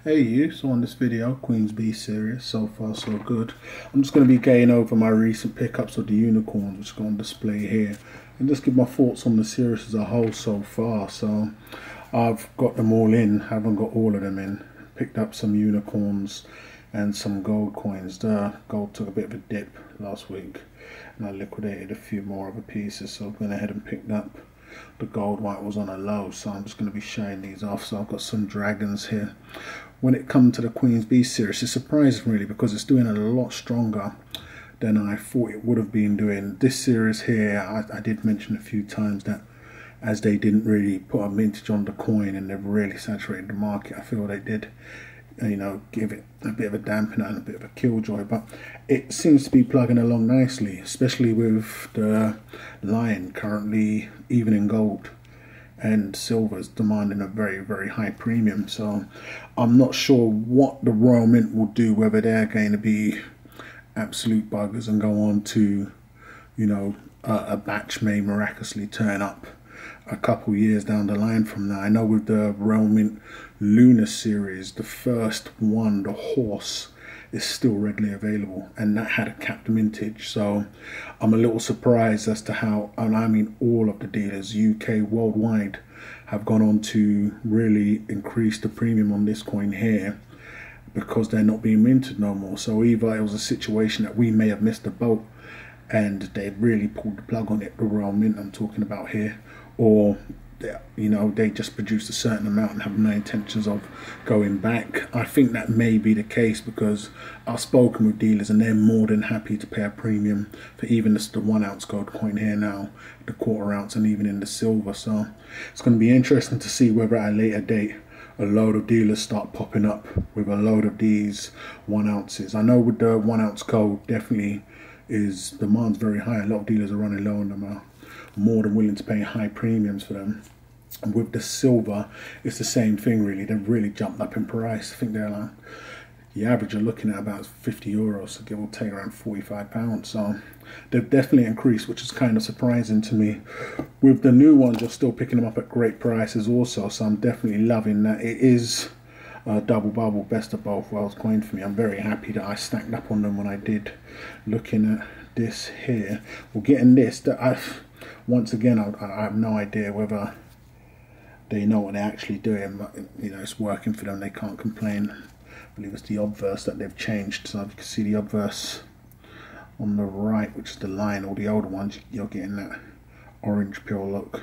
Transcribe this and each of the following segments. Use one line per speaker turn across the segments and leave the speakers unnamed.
Hey you, so on this video, Queen's B series, so far so good. I'm just going to be going over my recent pickups of the unicorns, which are on display here, and just give my thoughts on the series as a whole so far. So I've got them all in, haven't got all of them in. Picked up some unicorns and some gold coins. The gold took a bit of a dip last week, and I liquidated a few more other pieces, so I went ahead and picked up the gold while it was on a low, so I'm just going to be showing these off. So I've got some dragons here. When it comes to the Queen's B series, it's surprising really because it's doing a lot stronger than I thought it would have been doing. This series here, I did mention a few times that as they didn't really put a mintage on the coin and they've really saturated the market, I feel they did, you know, give it a bit of a dampener and a bit of a killjoy, but it seems to be plugging along nicely, especially with the lion currently even in gold and silver is demanding a very high premium. So I'm not sure what the Royal Mint will do, whether they're going to be absolute buggers and go on to, you know, a batch may miraculously turn up a couple years down the line from now. I know with the Royal Mint Lunar series, the first one, the horse, is still readily available, and that had a capped mintage. So I'm a little surprised as to how, and I mean all of the dealers UK worldwide have gone on to really increase the premium on this coin here because they're not being minted no more. So either it was a situation that we may have missed the boat and they really pulled the plug on it, the Royal Mint I'm talking about here, or you know, they just produced a certain amount and have no intentions of going back. I think that may be the case because I've spoken with dealers and they're more than happy to pay a premium for even the 1 ounce gold coin here now, the 1/4 ounce, and even in the silver. So it's going to be interesting to see whether at a later date a load of dealers start popping up with a load of these 1 ounces. I know with the 1 ounce gold definitely is demand's very high. A lot of dealers are running low on them, are more than willing to pay high premiums for them. And with the silver, it's the same thing really. They've really jumped up in price. I think they're like, the average you're looking at about 50 euros, so give or take around 45 pounds. So they've definitely increased, which is kind of surprising to me. With the new ones, you're still picking them up at great prices also, so I'm definitely loving that. It is a double bubble, best of both worlds coin for me. I'm very happy that I stacked up on them when I did. Looking at this here, well, getting this, that I've, once again, I have no idea whether they know what they're actually doing, but you know, it's working for them. They can't complain. I believe it's the obverse that they've changed. So you can see the obverse on the right, which is the line. All the older ones, you're getting that orange pure look.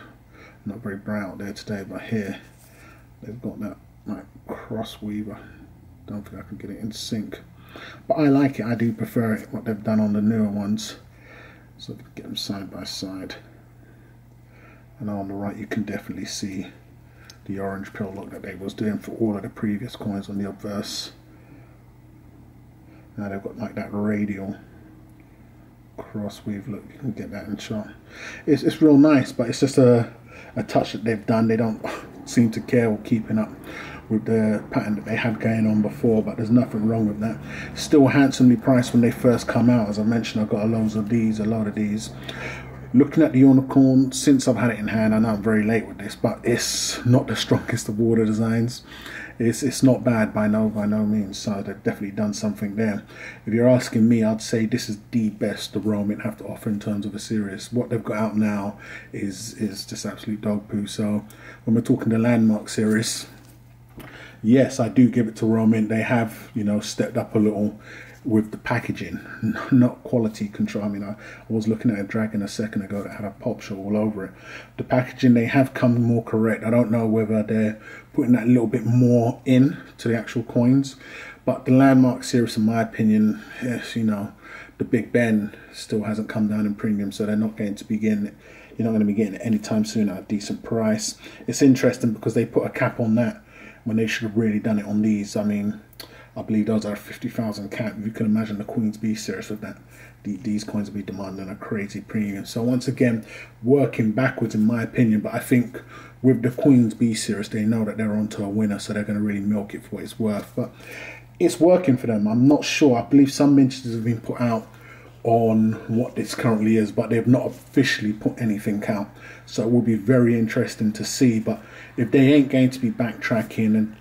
Not very bright out there today, but here they've got that like cross weaver. Don't think I can get it in sync, but I like it. I do prefer it, what they've done on the newer ones. So if you get them side by side, and on the right you can definitely see the orange pill look that they was doing for all of the previous coins on the obverse. Now they've got like that radial cross weave look. You can get that in shot. It's real nice, but it's just a touch that they've done. They don't seem to care or keeping up with the pattern that they had going on before, but there's nothing wrong with that. Still handsomely priced when they first come out. As I mentioned, I've got a lot of these. Looking at the unicorn, since I've had it in hand, I know I'm very late with this, but it's not the strongest of all the designs. It's not bad by no means, so they've definitely done something there. If you're asking me, I'd say this is the best the Royal Mint have to offer in terms of a series. What they've got out now is just absolute dog poo. So when we're talking the Landmark series, yes, I do give it to Royal Mint. They have, you know, stepped up a little with the packaging, not quality control. I mean, I was looking at a dragon a second ago that had a pop show all over it. The packaging, they have come more correct. I don't know whether they're putting that little bit more in to the actual coins, but the Landmark series, in my opinion, yes, you know, the Big Ben still hasn't come down in premium, so they're not going to be getting it. You're not going to be getting it anytime soon at a decent price. It's interesting because they put a cap on that when they should have really done it on these. I mean, I believe those are 50,000 cap. You can imagine the Queen's B series with that. These coins will be demanding a crazy premium. So once again, working backwards in my opinion, but I think with the Queen's B series, they know that they're onto a winner, so they're going to really milk it for what it's worth. But it's working for them. I'm not sure. I believe some mintages have been put out on what this currently is, but they've not officially put anything out. So it will be very interesting to see. But if they ain't going to be backtracking and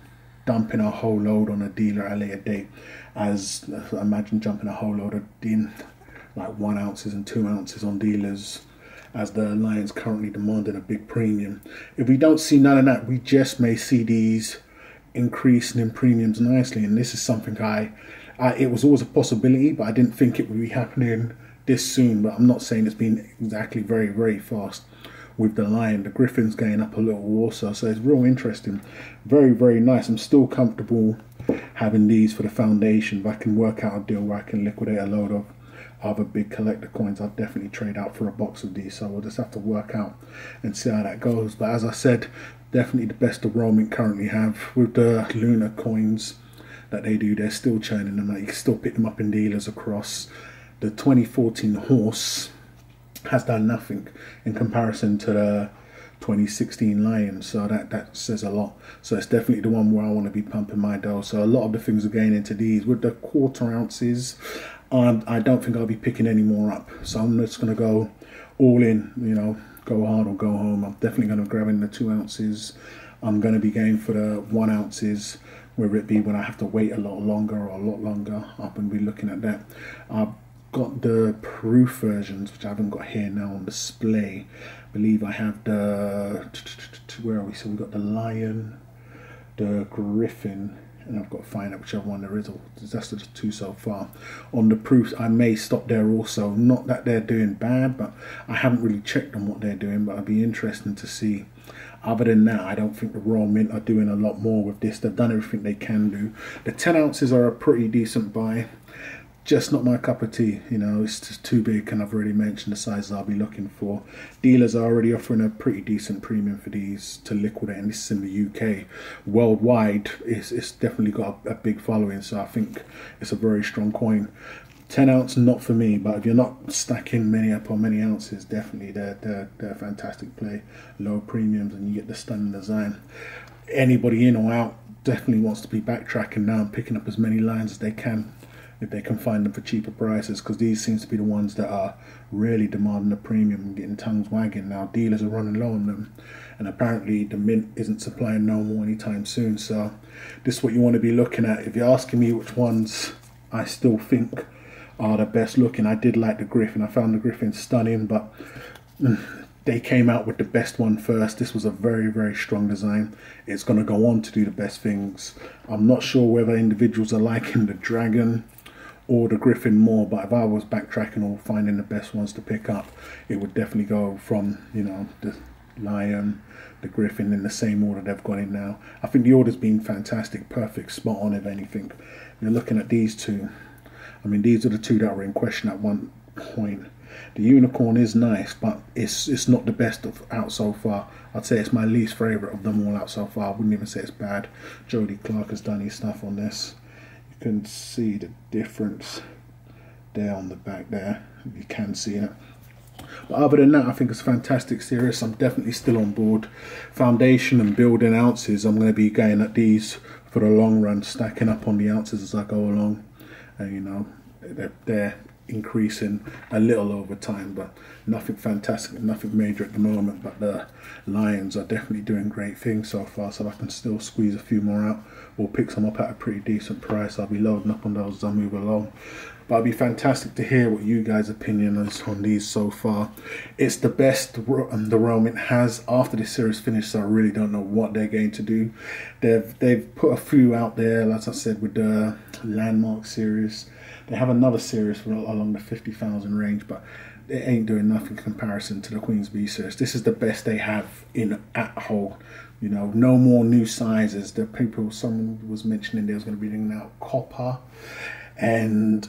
dumping a whole load on a dealer at a later date, as imagine jumping a whole load of like 1 ounces and 2 ounces on dealers, as the Lions currently demanding a big premium. If we don't see none of that, we just may see these increasing in premiums nicely, and this is something it was always a possibility, but I didn't think it would be happening this soon. But I'm not saying it's been exactly very, very fast with the Lion. The Griffin's going up a little also, so it's real interesting. Very, very nice. I'm still comfortable having these for the foundation. If I can work out a deal where I can liquidate a load of other big collector coins, I'll definitely trade out for a box of these. So we'll just have to work out and see how that goes. But as I said, definitely the best of Royal Mint currently have. With the Lunar coins that they do, they're still churning them out. You can still pick them up in dealers across. The 2014 Horse has done nothing in comparison to the 2016 Lion, so that says a lot. So it's definitely the one where I want to be pumping my dough. So a lot of the things are going into these. With the 1/4 ounces, I don't think I'll be picking any more up, so I'm just going to go all in, you know, go hard or go home. I'm definitely going to grab in the 2 ounces. I'm going to be going for the 1 ounces, whether it be when I have to wait a lot longer or a lot longer. I'm going to be looking at that. I've got the proof versions, which I haven't got here now on display. I believe I have the, where are we? So we've got the Lion, the Griffin, and I've got to find out whichever one there is. That's the 2 so far. On the proofs, I may stop there also. Not that they're doing bad, but I haven't really checked on what they're doing, but it'd be interesting to see. Other than that, I don't think the Royal Mint are doing a lot more with this. They've done everything they can do. The 10 ounces are a pretty decent buy. Just not my cup of tea, you know, it's just too big, and I've already mentioned the sizes I'll be looking for. Dealers are already offering a pretty decent premium for these to liquidate, and this is in the UK. Worldwide, it's definitely got a big following, so I think it's a very strong coin. 10 ounce, not for me, but if you're not stacking many up on many ounces, definitely they're a fantastic play. Low premiums, and you get the stunning design. Anybody in or out definitely wants to be backtracking now and picking up as many lines as they can, if they can find them for cheaper prices, because these seems to be the ones that are really demanding a premium and getting tongues wagging now. Dealers are running low on them, and apparently the Mint isn't supplying no more anytime soon. So this is what you want to be looking at. If you're asking me which ones I still think are the best looking, I did like the Griffin. I found the Griffin stunning, but they came out with the best one first. This was a very, very strong design. It's going to go on to do the best things. I'm not sure whether individuals are liking the Dragon or the Griffin more, but if I was backtracking or finding the best ones to pick up, it would definitely go from, you know, the Lion, the Griffin, in the same order they've gone in now. I think the order's been fantastic, perfect, spot on if anything. You're looking at these two. I mean, these are the 2 that were in question at one point. The Unicorn is nice, but it's not the best out so far. I'd say it's my least favourite of them all out so far. I wouldn't even say it's bad. Jody Clark has done his stuff on this. You can see the difference there on the back there. You can see it. But other than that, I think it's a fantastic series. I'm definitely still on board. Foundation and building ounces, I'm going to be going at these for the long run, stacking up on the ounces as I go along. And you know, they're increasing a little over time, but nothing fantastic, nothing major at the moment. But the Lions are definitely doing great things so far, so I can still squeeze a few more out or pick some up at a pretty decent price. I'll be loading up on those as I move along. But it'd be fantastic to hear what you guys' opinion is on these so far. It's the best the Royal Mint has after this series finished, so I really don't know what they're going to do. They've put a few out there, like I said, with the Landmark series. They have another series along the 50,000 range, but it ain't doing nothing in comparison to the Queen's B series. This is the best they have in at whole. You know, no more new sizes. The people, someone was mentioning they was going to be bringing out copper and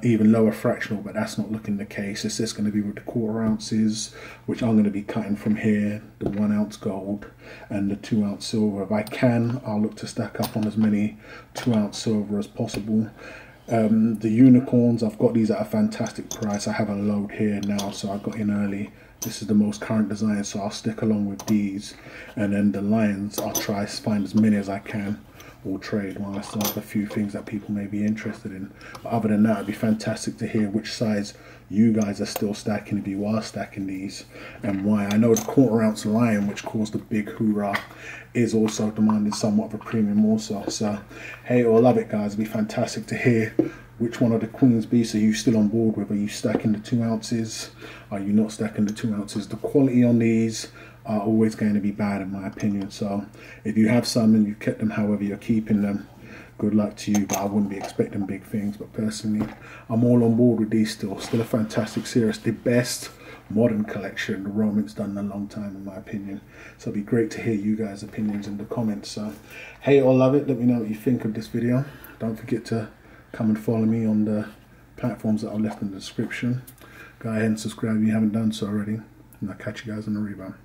even lower fractional, but that's not looking the case. It's just going to be with the 1/4 ounces, which I'm going to be cutting from here, the 1 ounce gold and the 2 ounce silver. If I can, I'll look to stack up on as many 2 ounce silver as possible. The unicorns, I've got these at a fantastic price. I have a load here now, so I got in early. This is the most current design, so I'll stick along with these. And then the Lions, I'll try to find as many as I can or trade, while I still have a few things that people may be interested in. But other than that, it'd be fantastic to hear which size you guys are still stacking, if you are stacking these, and why. I know the quarter ounce lion, which caused a big hoorah, is also demanding somewhat of a premium also. So hate or love it, guys. It'd be fantastic to hear which one of the Queen's Beasts are you still on board with. Are you stacking the 2 ounces? Are you not stacking the 2 ounces? The quality on these are always going to be bad in my opinion. So if you have some and you've kept them however you're keeping them, good luck to you, but I wouldn't be expecting big things. But personally, I'm all on board with these still. Still a fantastic series. The best modern collection the Roman's done in a long time in my opinion. So it'd be great to hear you guys' opinions in the comments. So hate or love it, let me know what you think of this video. Don't forget to come and follow me on the platforms that I've left in the description. Go ahead and subscribe if you haven't done so already. And I'll catch you guys on the rebound.